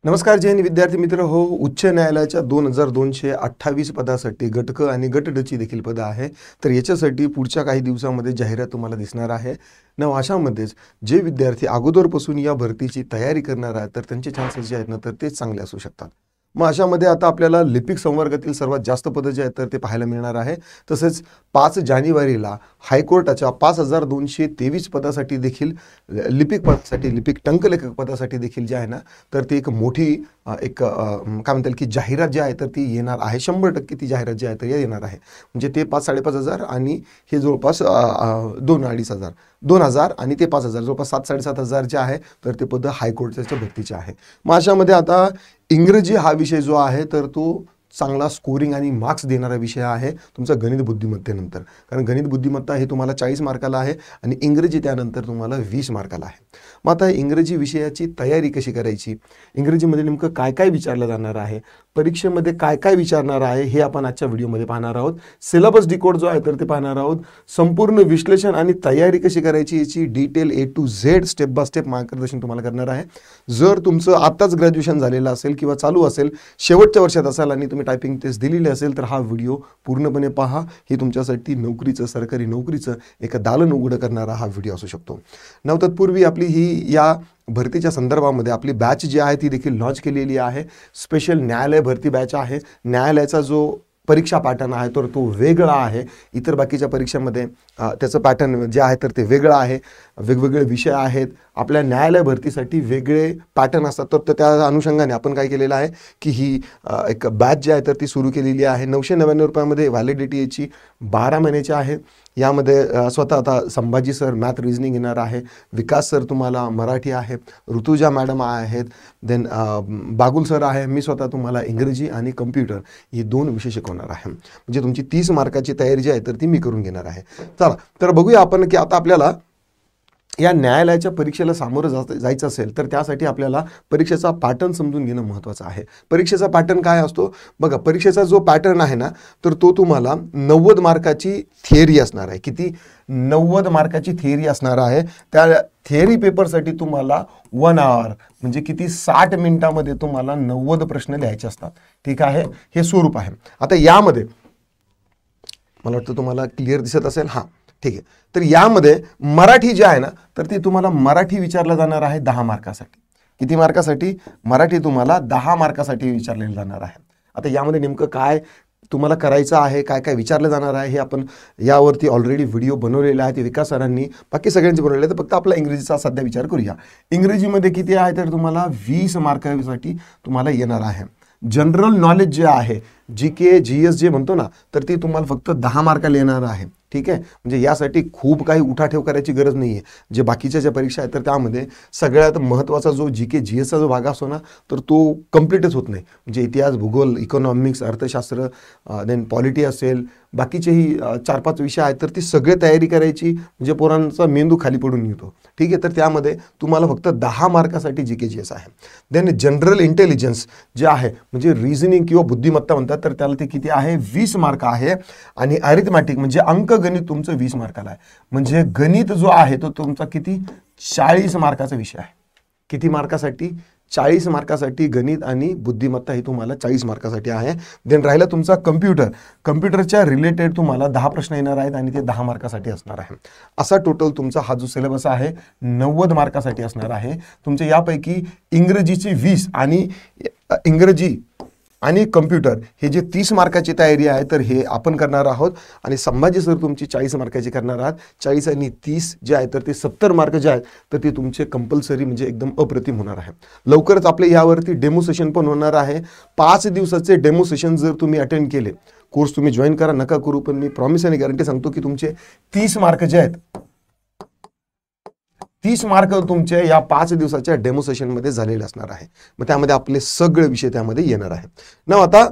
नमस्कार जैन विद्यार्थी मित्र हो. उच्च न्यायालयाच्या 2228 पदासाठी गट क आणि गट ड ची देखील पदं आहे. तर याच्यासाठी पुढच्या काही दिवसांमध्ये जाहिरात तुम्हाला दिसणार आहे. अशामध्येच जे विद्यार्थी अगोदरपासून या भरतीची तयारी करणार आहेत तर त्यांचे चान्सेस जे आहेत ना तर ते चांगले असू शकतात. अशामध्ये आता आपल्याला लिपिक संवर्गातील सर्वात जास्त पदं जे आहेत तर ते पाहायला मिळणार आहे. तसेच 5 जानेवारीला हायकोर्टाच्या 5223 पदासाठी देखील लिपिक पदासाठी लिपिक टंकलेखक पदासाठी देखील जे आहे ना तर ती एक मोठी काय म्हणता येईल की जाहिरात जी आहे तर ती येणार आहे. 100% ती जाहिरात जी आहे तर येणार आहे. म्हणजे ते 5,500 आणि हे जवळपास 2,500 आणि ते 5,000 जवळपास 7,500 जे आहे तर ते पदं हायकोर्टाच्या भरतीचे आहे. अशामध्ये आता इंग्रजी हा विषय जो आहे तर तो चांगला स्कोरिंग आणि मार्क्स देणारा विषय आहे तुमचा गणित बुद्धिमत्तेनंतर. कारण गणित बुद्धिमत्ता हे तुम्हाला 40 मार्काला आहे आणि इंग्रजी त्यानंतर तुम्हाला 20 मार्काला आहे. आता इंग्रजी विषयाची तयारी कशी करायची, इंग्रजीमध्ये नेमकं काय काय विचारलं जाणार आहे, परीक्षेमध्ये काय काय विचारणार आहे हे आपण आजच्या व्हिडिओमध्ये पाहणार आहोत. सिलेबस डिकोड जो आहे तर ते पाहणार आहोत. संपूर्ण विश्लेषण आणि तयारी कशी करायची याची detail A to Z step by step मार्गदर्शन तुम्हाला करणार आहे. जर तुमचं आताच ग्रॅज्युएशन झालेलं असेल किंवा चालू असेल, शेवटच्या वर्षात असाल आणि तुम्ही टायपिंग टेस्ट दिलेली असेल तर हा व्हिडिओ पूर्णपणे पहा. हे तुमच्यासाठी नोकरीचं, सरकारी नोकरीचं एक दालन उघडं करणारा हा व्हिडिओ असू शकतो. तत्पूर्वी आपली ही या भरतीच्या संदर्भामध्ये आपली बॅच जी आहे ती देखील लॉन्च केलेली आहे. स्पेशल न्यायालय भरती बॅच आहे. न्यायालयाचा जो परीक्षा पॅटर्न आहे तर तो वेगळा आहे. इतर बाकीच्या परीक्षांमध्ये त्याचं पॅटर्न जे आहे तर ते वेगळं आहे. वेगवेगळे विषय आहेत. आपल्या न्यायालय भरतीसाठी वेगळे पॅटर्न असतात. तर त्या अनुषंगाने आपण काय केलेलं आहे की ही एक बॅच जी आहे तर ती सुरू केलेली आहे. 999 रुपयामध्ये व्हॅलिडिटी याची 12 महिन्याची आहे. यामध्ये स्वतः आता संभाजी सर मॅथ रिझनिंग येणार आहे, विकास सर तुम्हाला मराठी आहे, ऋतुजा मॅडम आहेत, देन बागुल सर आहे, मी स्वतः तुम्हाला इंग्रजी आणि कम्प्युटर ही 2 विषय शिकवणार आहे. म्हणजे तुमची 30 मार्काची तयारी जी आहे तर ती मी करून घेणार आहे. चला तर बघूया आपण की आता आपल्याला या न्यायालयाच्या परीक्षेला सामोरं जायचं असेल तर त्यासाठी आपल्याला परीक्षेचा पॅटर्न समजून घेणं महत्त्वाचं आहे. परीक्षेचा पॅटर्न काय असतो बघा. परीक्षेचा जो पॅटर्न आहे ना तर तो तुम्हाला 90 मार्काची थिअरी असणार आहे. किती? 90 मार्काची थिअरी असणार आहे. त्या थिअरी पेपरसाठी तुम्हाला 1 आवर म्हणजे किती 60 मिनिटामध्ये तुम्हाला 90 प्रश्न लिहायचे असतात. ठीक आहे, हे स्वरूप आहे. आता यामध्ये मला वाटतं तुम्हाला क्लिअर दिसत असेल. हां ठीक आहे. तर यामध्ये मराठी जे आहे ना तर ती तुम्हाला मराठी विचारलं जाणार आहे 10 मार्कासाठी. किती मार्कासाठी? मराठी तुम्हाला 10 मार्कासाठी विचारलेलं जाणार आहे. आता यामध्ये नेमकं काय तुम्हाला करायचं आहे, काय काय विचारलं जाणार आहे हे आपण यावरती ऑलरेडी व्हिडिओ बनवलेला आहे. ते विकास सरांनी बाकी सगळ्यांचे बनवलेले आहे. तर फक्त आपला इंग्रजीचा सध्या विचार करूया. इंग्रजीमध्ये किती आहे तर तुम्हाला 20 मार्कासाठी तुम्हाला येणार आहे. जनरल नॉलेज जे आहे GK GS जे म्हणतो ना तर ती तुम्हाला फक्त 10 मार्काला येणार आहे. ठीक आहे, म्हणजे यासाठी खूप काही उठाठेव करायची गरज नाही आहे. जे बाकीच्या ज्या परीक्षा आहेत तर त्यामध्ये सगळ्यात महत्त्वाचा जो GK GSचा जो भाग असतो ना तर तो कम्प्लीटच होत नाही. म्हणजे इतिहास, भूगोल, इकॉनॉमिक्स, अर्थशास्त्र, देन पॉलिटी असेल, बाकीचेही 4-5 विषय आहेत तर ती सगळे तयारी करायची म्हणजे पोरांचा मेंदू खाली पडून येतो. ठीक आहे, तर त्यामध्ये तुम्हाला फक्त 10 मार्कासाठी GK GS आहे. देन जनरल इंटेलिजन्स जे आहे म्हणजे रिझनिंग किंवा बुद्धिमत्ता म्हणतात तर त्याला ते किती आहे 20 मार्क आहे. आणि अरिथमॅटिक म्हणजे अंकगणित तुमचं 20 मार्काला आहे. म्हणजे गणित जो आहे तो तुमचा किती 40 मार्काचा विषय आहे. किती मार्कासाठी? 40 मार्कासाठी गणित आणि बुद्धिमत्ता ही तुम्हाला 40 मार्कासाठी आहे. देन राहिला तुमचा कम्प्युटर. कम्प्युटरच्या रिलेटेड तुम्हाला 10 प्रश्न येणार आहेत आणि ते 10 मार्कासाठी असणार आहे. असा टोटल तुमचा हा जो सिलेबस आहे 90 मार्कासाठी असणार आहे. तुमच्या यापैकी इंग्रजीची 20 आणि इंग्रजी आणि कम्प्युटर हे जे 30 मार्काची तयारी आहे तर हे आपण करणार आहोत. आणि संभाजी सर तुमची 40 मार्काची करणार आहात. 40 आणि 30 जे आहे तर ते 70 मार्क जे आहेत तर ते तुमचे कंपल्सरी म्हणजे एकदम अप्रतिम होणार आहे. लवकरच आपले यावरती डेमो सेशन पण होणार आहे. 5 दिवसाचे डेमो सेशन जर तुम्ही अटेंड केले, कोर्स तुम्ही जॉईन करा नका करू पण मी प्रॉमिस आणि गॅरंटी सांगतो की तुमचे 30 मार्क जे आहेत 30 मार्क तुमचे या 5 दिवसाच्या डेमो सेशनमध्ये झालेले असणार आहे. मग त्यामध्ये आपले सगळे विषय त्यामध्ये येणार आहे ना. आता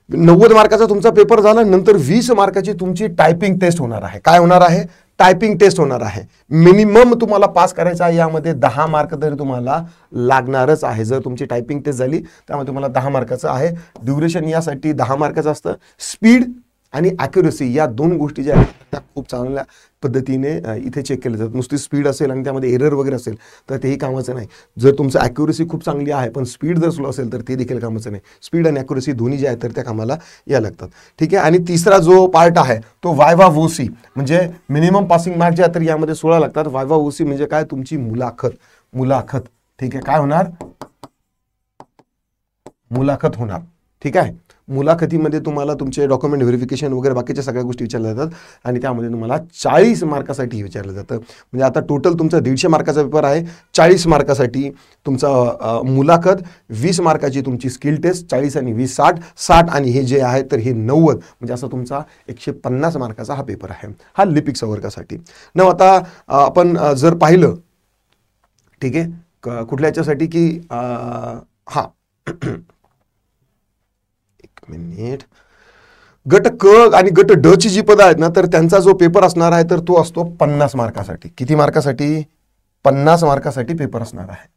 90 मार्काचा तुमचा पेपर झाला नंतर 20 मार्काची तुमची टायपिंग टेस्ट होणार आहे. काय होणार आहे? टायपिंग टेस्ट होणार आहे. मिनिमम तुम्हाला पास करायचा आहे. यामध्ये 10 मार्क तरी तुम्हाला लागणारच आहे. जर तुमची टायपिंग टेस्ट झाली त्यामध्ये तुम्हाला 10 मार्काचं आहे. ड्युरेशन यासाठी 10 मार्काचं असतं. स्पीड आणि ॲक्युरसी या दोन गोष्टी ज्या आहेत त्या खूप चांगल्या पद्धतीने इथे चेक केल्या जातात. नुसती स्पीड असेल आणि त्यामध्ये एरर वगैरे असेल तर तेही कामाचं नाही. जर तुमचं ॲक्युरसी खूप चांगली आहे पण स्पीड जर स्लो असेल तर ते देखील कामाचं नाही. स्पीड आणि ॲक्युरसी दोन्ही जे आहेत तर त्या कामाला या लागतात. ठीक आहे. आणि तिसरा जो पार्ट आहे तो वायवा वोसी, म्हणजे मिनिमम पासिंग मार्क जे आहे तर यामध्ये 16 लागतात. वायवा वोसी म्हणजे काय, तुमची मुलाखत. ठीक आहे. काय होणार, मुलाखत होणार. ठीक आहे. मुलाखतीमध्ये तुम्हाला तुमचे डॉक्युमेंट व्हेरिफिकेशन वगैरे बाकीच्या सगळ्या गोष्टी विचारल्या जातात आणि त्यामध्ये तुम्हाला 40 मार्कासाठी विचारलं जातं. म्हणजे आता टोटल तुमचा 150 मार्काचा पेपर आहे. 40 मार्कासाठी तुमचा मुलाखत, 20 मार्काची तुमची स्किल टेस्ट, 40 आणि 20 60 आणि हे जे आहे तर हे 90, म्हणजे असा तुमचा 150 मार्काचा हा पेपर आहे. हा लिपिक संवर्गासाठी. न आता आपण जर पाहिलं, ठीक आहे, कुठल्या याच्यासाठी की हा मिनिट, गट क आणि गट ड ची जी पदं आहेत ना तर त्यांचा जो पेपर असणार आहे तर तो असतो 50 मार्कासाठी. किती मार्कासाठी, 50 मार्कासाठी पेपर असणार आहे.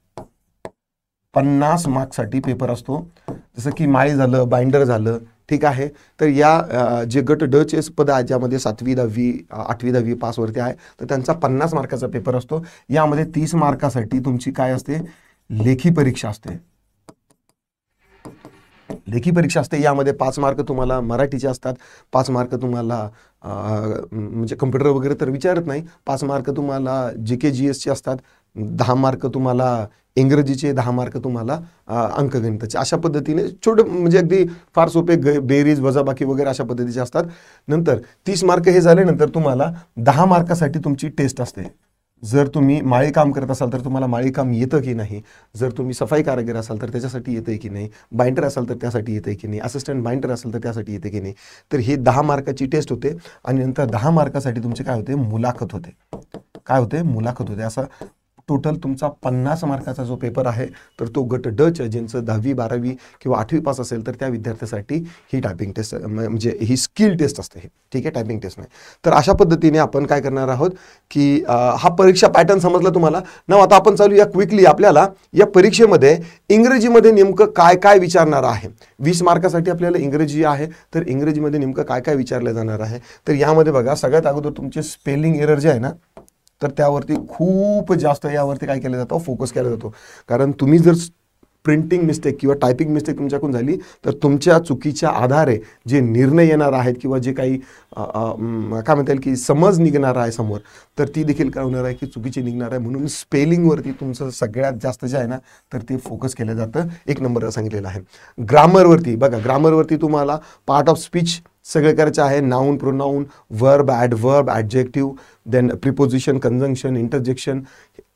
50 मार्क्ससाठी पेपर असतो. जसं की माळी झालं, बाइंडर झालं. ठीक आहे. तर या जे गट ड चे पद आहेत ज्यामध्ये 7वी 10वी 8वी 10वी पासवरती आहे तर त्यांचा 50 मार्काचा पेपर असतो. यामध्ये 30 मार्कासाठी तुमची काय असते, लेखी परीक्षा असते. लेखी परीक्षा असते. यामध्ये 5 मार्क तुम्हाला मराठीचे असतात, 5 मार्क तुम्हाला म्हणजे कम्प्युटर वगैरे तर विचारत नाही, 5 मार्क तुम्हाला GK GS चे असतात, 10 मार्क तुम्हाला इंग्रजीचे, 10 मार्क तुम्हाला अंकगणिताचे. अशा पद्धतीने छोटे म्हणजे अगदी फार सोपे बेरीज वजाबाकी वगैरे अशा पद्धतीचे असतात. नंतर 30 मार्क हे झाले, नंतर तुम्हाला 10 मार्कासाठी तुमची टेस्ट असते. जर तुम्ही माळी काम करत असाल तर तुम्हाला माळी काम येतं की नाही, जर तुम्ही सफाई कारागीर असाल तर त्याच्यासाठी येतं की नाही, बाइंडर असाल तर त्यासाठी येतं की नाही, असिस्टंट बाइंडर असेल तर त्यासाठी येते की नाही. तर हे 10 मार्काची टेस्ट होते आणि नंतर 10 मार्कासाठी तुमचे काय होते, मुलाखत होते. काय होते, मुलाखत होते. असं टोटल तुमचा 50 मार्काचा जो पेपर आहे तर तो गट ड च्या ज्यांचं 10वी 12वी किंवा 8वी पास असेल तर त्या विद्यार्थ्यासाठी ही टायपिंग टेस्ट म्हणजे ही स्किल टेस्ट असते. ठीक आहे, टायपिंग टेस्ट नाही. तर अशा पद्धतीने आपण काय करणार आहोत की हा परीक्षा पॅटर्न समजला तुम्हाला ना. आता आपण चालूया क्विकली. आपल्याला या परीक्षेमध्ये इंग्रजीमध्ये नेमकं काय काय विचारणार आहे. 20 मार्कासाठी आपल्याला इंग्रजी आहे तर इंग्रजीमध्ये नेमकं काय काय विचारलं जाणार आहे. तर यामध्ये बघा, सगळ्यात अगोदर तुमचे स्पेलिंग एरर जे आहे ना तर त्यावरती खूप जास्त यावरती काय केलं जातं, फोकस केला जातो. कारण तुम्ही जर प्रिंटिंग मिस्टेक किंवा टायपिंग मिस्टेक तुमच्याकडून झाली तर तुमच्या चुकीच्या आधारे जे निर्णय येणार आहेत किंवा जे काही काय म्हणता येईल की समज निघणार आहे समोर तर ती देखील काय होणार आहे की चुकीची निघणार आहे. म्हणून स्पेलिंगवरती तुमचं सगळ्यात जास्त जे आहे ना तर ते फोकस केलं जातं. 1 नंबरला सांगितलेलं आहे. ग्रामरवरती बघा, ग्रामरवरती तुम्हाला पार्ट ऑफ स्पीच सगळे करायचे आहे. Noun, pronoun, verb, adverb, adjective, then preposition, conjunction, interjection,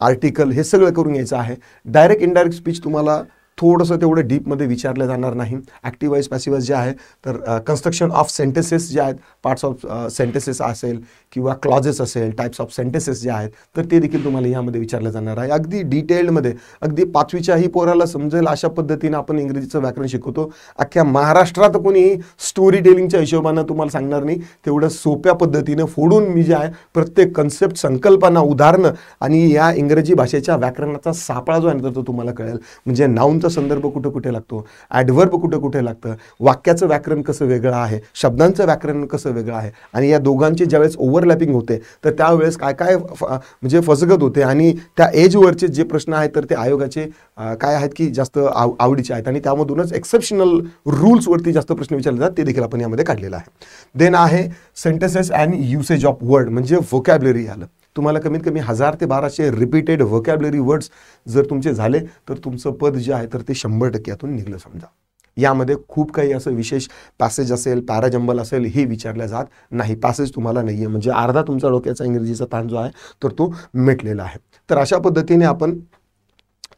article हे सगळं करून घ्यायचं आहे. डायरेक्ट इनडायरेक्ट स्पीच तुम्हाला थोडंसं तेवढं डीपमध्ये विचारलं जाणार नाही. ॲक्टिव्ह वाईज पॅसिव्ह वाईज जे आहे तर कन्स्ट्रक्शन ऑफ सेंटेन्सेस जे आहेत, पार्ट्स ऑफ सेंटेन्सेस असेल किंवा क्लॉजेस असेल, टाईप्स ऑफ सेंटेन्सेस जे आहेत तर ते देखील तुम्हाला यामध्ये विचारलं जाणार आहे. अगदी डिटेल्डमध्ये, अगदी 5वीच्याही पोराला समजेल अशा पद्धतीने आपण इंग्रजीचं व्याकरण शिकवतो. अख्ख्या महाराष्ट्रात कोणीही स्टोरी टेलिंगच्या हिशोबानं तुम्हाला सांगणार नाही. तेवढं सोप्या पद्धतीनं फोडून मी जे आहे प्रत्येक कन्सेप्ट, संकल्पना, उदाहरणं आणि या इंग्रजी भाषेच्या व्याकरणाचा सापळा जो आहे तर तो तुम्हाला कळेल. म्हणजे नाऊनचा संदर्भ कुठे कुठे लागतो, ॲडव्हर्ब कुठे कुठे लागतं, वाक्याचं व्याकरण कसं वेगळं आहे, शब्दांचं व्याकरण कसं वेगळं आहे आणि या दोघांची ज्यावेळेस ओव्हरलॅपिंग होते तर त्यावेळेस काय काय म्हणजे फसगत होते आणि त्या एजवरचे जे प्रश्न आहेत तर ते आयोगाचे काय आहेत की जास्त आवडीचे आहेत आणि त्यामधूनच एक्सेप्शनल रूल्सवरती जास्त प्रश्न विचारले जातात. ते देखील आपण यामध्ये काढलेलं आहे. देन आहे sentences and usage of word, म्हणजे व्होकॅब्लरी आलं. तुम्हाला कमीत कमी 1000 ते 1200 रिपीटेड व्होकॅब्लरी वर्ड्स जर तुमचे झाले तर तुमचं पद जे आहे तर ते 100% यातून निघलं समजा. यामध्ये खूप काही असं विशेष पॅसेज असेल, पॅराजंबल असेल हे विचारल्या जात नाही. पॅसेज तुम्हाला नाही आहे, म्हणजे अर्धा तुमचा डोक्याचा इंग्रजीचा ताण जो आहे तर तो मिटलेला आहे. तर अशा पद्धतीने आपण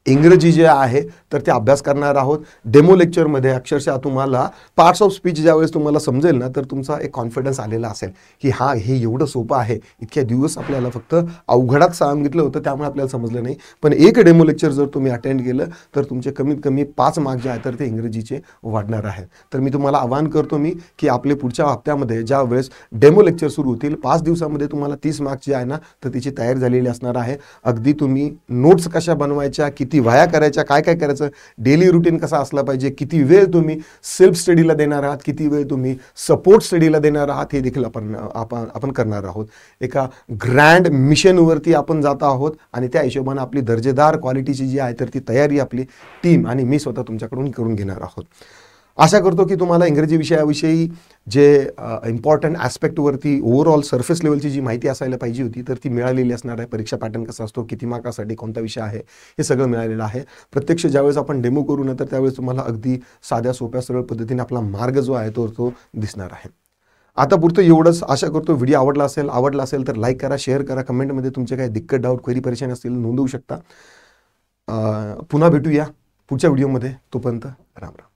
इंग्रजी जे आहे तर ते अभ्यास करणार आहोत. डेमो लेक्चरमध्ये अक्षरशः तुम्हाला पार्ट्स ऑफ स्पीच ज्यावेळेस तुम्हाला समजेल ना तर तुमचा एक कॉन्फिडन्स आलेला असेल की हां हे एवढं सोपं आहे. इतक्या दिवस आपल्याला फक्त अवघडात सांगितलं होतं त्यामुळे आपल्याला समजलं नाही, पण एक डेमो लेक्चर जर तुम्ही अटेंड केलं तर तुमचे कमीत कमी 5 मार्क जे आहे तर ते इंग्रजीचे वाढणार आहेत. तर मी तुम्हाला आवाहन करतो मी की आपले पुढच्या हप्त्यामध्ये ज्या वेळेस डेमो लेक्चर सुरू होतील 5 दिवसामध्ये तुम्हाला 30 मार्क्स जे आहे ना तर तिची तयारी झालेली असणार आहे. अगदी तुम्ही नोट्स कशा बनवायच्या, किती वह्या करायच्या, काय काय करायचं त्याचं डेली रुटीन कसा असला पाहिजे, किती वेळ तुम्ही सेल्फ स्टडीला देणार आहात, किती वेळ तुम्ही सपोर्ट स्टडीला देणार आहात, हे देखील आपण करणार आहोत. एका ग्रँड मिशनवरती आपण जात आहोत आणि त्या हिशोबाने आपली दर्जेदार क्वालिटीची जी आहे तर ती तयारी आपली टीम आणि मी स्वतः तुमच्याकडून करून घेणार आहोत. आशा करतो की तुम्हाला इंग्रजी विषयाविषयी जे इम्पॉर्टंट ॲस्पेक्टवरती ओव्हरऑल सरफेस लेवलची जी माहिती असायला पाहिजे होती तर ती मिळालेली असणार आहे. परीक्षा पॅटर्न कसा असतो, किती मार्कासाठी कोणता विषय आहे, हे सगळं मिळालेलं आहे. प्रत्यक्ष ज्यावेळेस आपण डेमो करू ना तर त्यावेळेस तुम्हाला अगदी साध्या सोप्या सरळ पद्धतीने आपला मार्ग जो आहे तो दिसणार आहे. आता पुरतं एवढंच. आशा करतो व्हिडिओ आवडला असेल तर लाईक करा, शेअर करा, कमेंटमध्ये तुमचे काही दिक्कत, डाऊट, क्वेरी, परेशानी असतील नोंदवू शकता. पुन्हा भेटूया पुढच्या व्हिडिओमध्ये. तोपर्यंत राम राम.